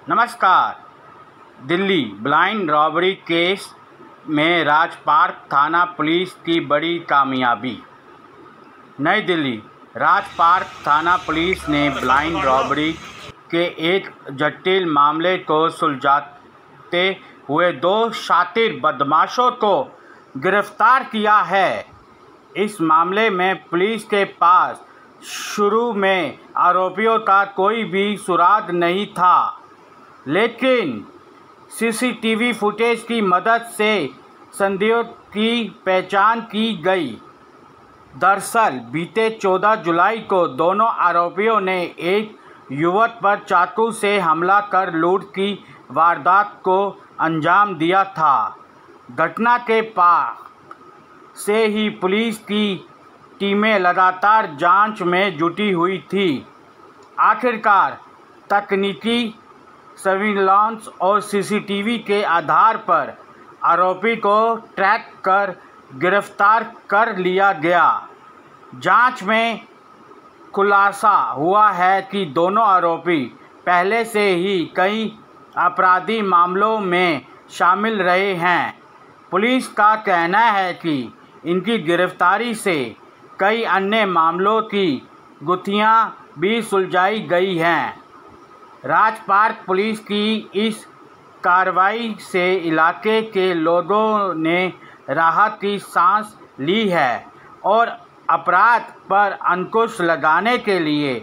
नमस्कार। Delhi blind robbery case में राजपार्क थाना पुलिस की बड़ी कामयाबी। नई दिल्ली राजपार्क थाना पुलिस ने ब्लाइंड रॉबरी के एक जटिल मामले को सुलझाते हुए 2 शातिर बदमाशों को गिरफ्तार किया है। इस मामले में पुलिस के पास शुरू में आरोपियों का कोई भी सुराग नहीं था, लेकिन सीसीटीवी फुटेज की मदद से संदिग्ध की पहचान की गई। दरअसल बीते 14 जुलाई को दोनों आरोपियों ने एक युवक पर चाकू से हमला कर लूट की वारदात को अंजाम दिया था। घटना के बाद से ही पुलिस की टीमें लगातार जांच में जुटी हुई थी। आखिरकार तकनीकी सर्विलांस और सीसीटीवी के आधार पर आरोपी को ट्रैक कर गिरफ्तार कर लिया गया। जांच में खुलासा हुआ है कि दोनों आरोपी पहले से ही कई आपराधिक मामलों में शामिल रहे हैं। पुलिस का कहना है कि इनकी गिरफ्तारी से कई अन्य मामलों की गुत्थियां भी सुलझाई गई हैं। राजपार्क पुलिस की इस कार्रवाई से इलाके के लोगों ने राहत की सांस ली है और अपराध पर अंकुश लगाने के लिए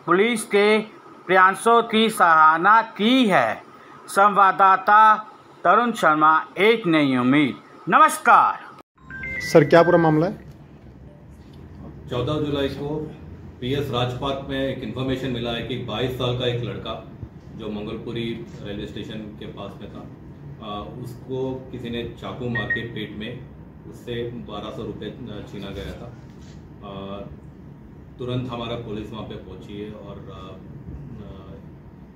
पुलिस के प्रयासों की सराहना की है। संवाददाता तरुण शर्मा, एक नई उम्मीद। नमस्कार सर, क्या पूरा मामला है? 14 जुलाई को पीएस राजपार्क में एक इन्फॉर्मेशन मिला है कि 22 साल का एक लड़का जो मंगलपुरी रेलवे स्टेशन के पास में था, उसको किसी ने चाकू मार के पेट में उससे 1200 रुपये छीना गया था। तुरंत हमारा पुलिस वहाँ पे पहुँची है और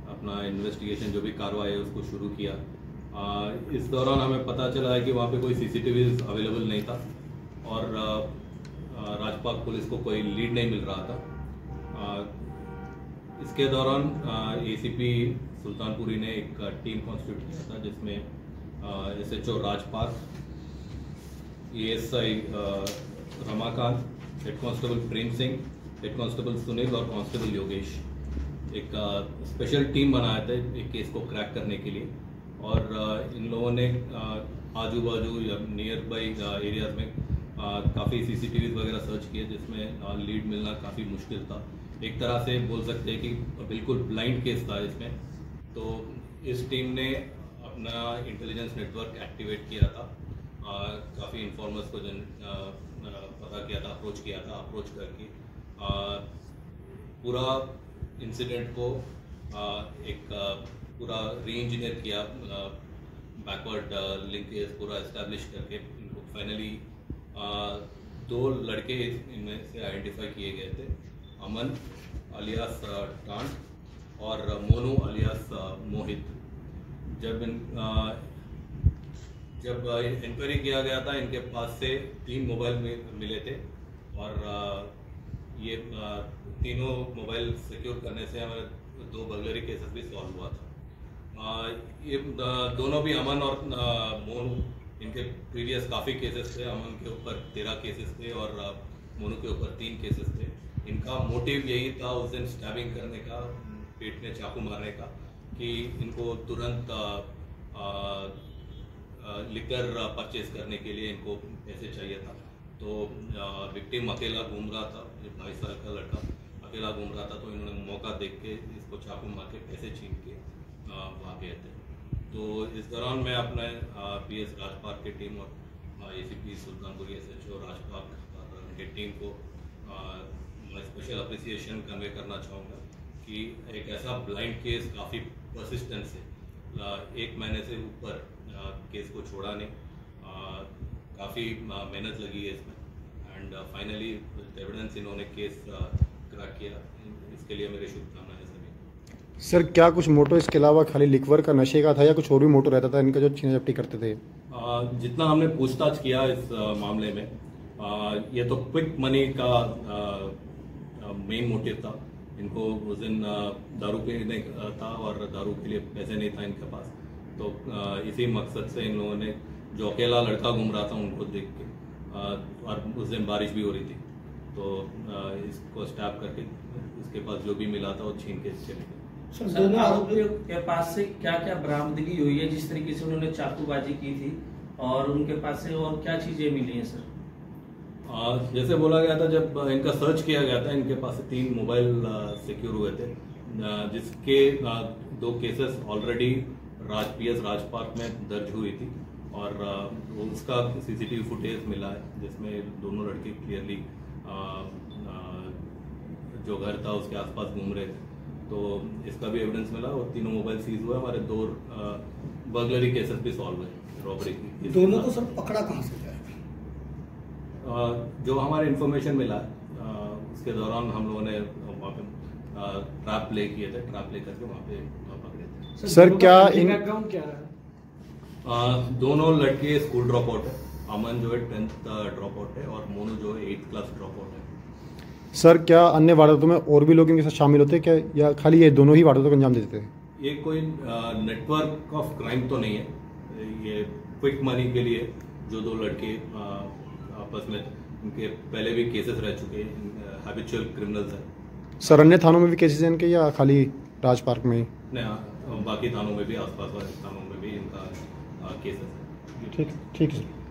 अपना इन्वेस्टिगेशन जो भी कार्रवाई है उसको शुरू किया। इस दौरान हमें पता चला है कि वहाँ पे कोई सीसीटीवी अवेलेबल नहीं था और राजपार्क पुलिस को कोई लीड नहीं मिल रहा था। इसके दौरान एसीपी सुल्तानपुरी ने एक टीम कॉन्स्टिट्यूट किया था जिसमें SHO Rajpark, ASI Ramakant, head constable Prem Singh, head constable Sunil और कांस्टेबल योगेश एक स्पेशल टीम बनाया था एक केस को क्रैक करने के लिए। और इन लोगों ने आजू बाजू या नियर बाई एरियाज में काफ़ी सीसीटीवी वगैरह सर्च किए जिसमें लीड मिलना काफ़ी मुश्किल था। एक तरह से बोल सकते हैं कि बिल्कुल ब्लाइंड केस था इसमें। तो इस टीम ने अपना इंटेलिजेंस नेटवर्क एक्टिवेट किया था, काफ़ी इन्फॉर्मर्स को पता किया था, अप्रोच करके पूरा इंसिडेंट को एक पूरा री इंजीनियर किया, बैकवर्ड लिंकेज पूरा एस्टैब्लिश करके इनको फाइनली 2 लड़के इनमें से आइडेंटिफाई किए गए थे, अमन अलियास टांट और मोनू अलियास मोहित। जब इंक्वायरी किया गया था इनके पास से 3 मोबाइल मिले थे और ये तीनों मोबाइल सिक्योर करने से हमारे 2 बर्गलरी केसेस भी सॉल्व हुआ था। ये दोनों भी अमन और मोनू, इनके प्रीवियस काफ़ी केसेस थे। अमन के ऊपर 13 केसेस थे और मोनू के ऊपर 3 केसेस थे। इनका मोटिव यही था उस दिन स्टैबिंग करने का, पेट में चाकू मारने का, कि इनको तुरंत लिकर परचेज करने के लिए इनको पैसे चाहिए था। तो विक्टिम अकेला घूम रहा था, 22 साल का लड़का अकेला घूम रहा था, तो इन्होंने मौका देख के इसको चाकू मार के पैसे छीन के वहाँ गए थे। तो इस दौरान मैं अपने पीएस राजपार्क की टीम और एसीपी सुल्तानपुरी एसएचओ राजपार्क की टीम को मैं स्पेशल अप्रिसिएशन कन्वे करना चाहूँगा कि एक ऐसा ब्लाइंड केस काफ़ी परसिस्टेंस से 1 महीने से ऊपर केस को छोड़ा नहीं, काफ़ी मेहनत लगी है इसमें एंड फाइनली एविडेंस इन्होंने केस क्रैक किया। इसके लिए मेरी शुभकामनाएं सभी। सर, क्या कुछ मोटो इसके अलावा खाली लिक्वर का नशे का था या कुछ और भी मोटो रहता था इनका जो छीना झपटी करते थे? जितना हमने पूछताछ किया इस मामले में, ये तो क्विक मनी का मेन मोटिव था इनको उस दिन दारू पीने था और दारू के लिए पैसे नहीं था इनके पास, तो इसी मकसद से इन लोगों ने जो अकेला लड़का घूम रहा था उनको देख के, और उस दिन बारिश भी हो रही थी, तो इसको स्टैप करके इसके पास जो भी मिला था वो छीन के चले गए। सर, आरोपियों के पास से क्या क्या बरामदगी हुई है, जिस तरीके से उन्होंने चाकूबाजी की थी, और उनके पास से और क्या चीजें मिली हैं सर? जैसे बोला गया था, जब इनका सर्च किया गया था, इनके पास से 3 मोबाइल सिक्योर हुए थे, जिसके 2 केसेस ऑलरेडी PS राजपार्क में दर्ज हुई थी, और उसका CCTV फुटेज मिला है जिसमें दोनों लड़के क्लियरली जो घर था उसके आसपास घूम रहे थे, तो इसका भी एविडेंस मिला और तीनों मोबाइल सीज हुआ। हमारे 2 बर्गलरी केसेस भी सॉल्व हुए, रॉबरी की। दोनों को सर पकड़ा कहाँ से जाएगा? जो हमारे इन्फॉर्मेशन मिला उसके दौरान हम लोगों ने वहाँ पे ट्रैप प्ले किए थे, ट्रैप प्ले करके वहाँ पे पकड़े थे। सर क्या इन बैकग्राउंड क्या है? दोनों लड़के स्कूल ड्रॉप आउट है। अमन जो है 10th ड्रॉप आउट है और मोनू जो है 8th क्लास ड्रॉप आउट है। सर क्या अन्य वारदातों में और भी लोग इनके साथ शामिल होते हैं क्या, या खाली ये दोनों ही वारदातों को अंजाम देते थे? ये कोई नेटवर्क ऑफ क्राइम तो नहीं है, ये क्विक मनी के लिए जो 2 लड़के आपस में, इनके पहले भी केसेस रह चुके हैं, हैबिचुअल क्रिमिनल्स हैं। सर अन्य थानों में भी केसेस हैं इनके या खाली राजपार्क में ही? नहीं, बाकी थानों में भी, आसपास वाले थानों में भी इनका केसेस है। ठीक है सर।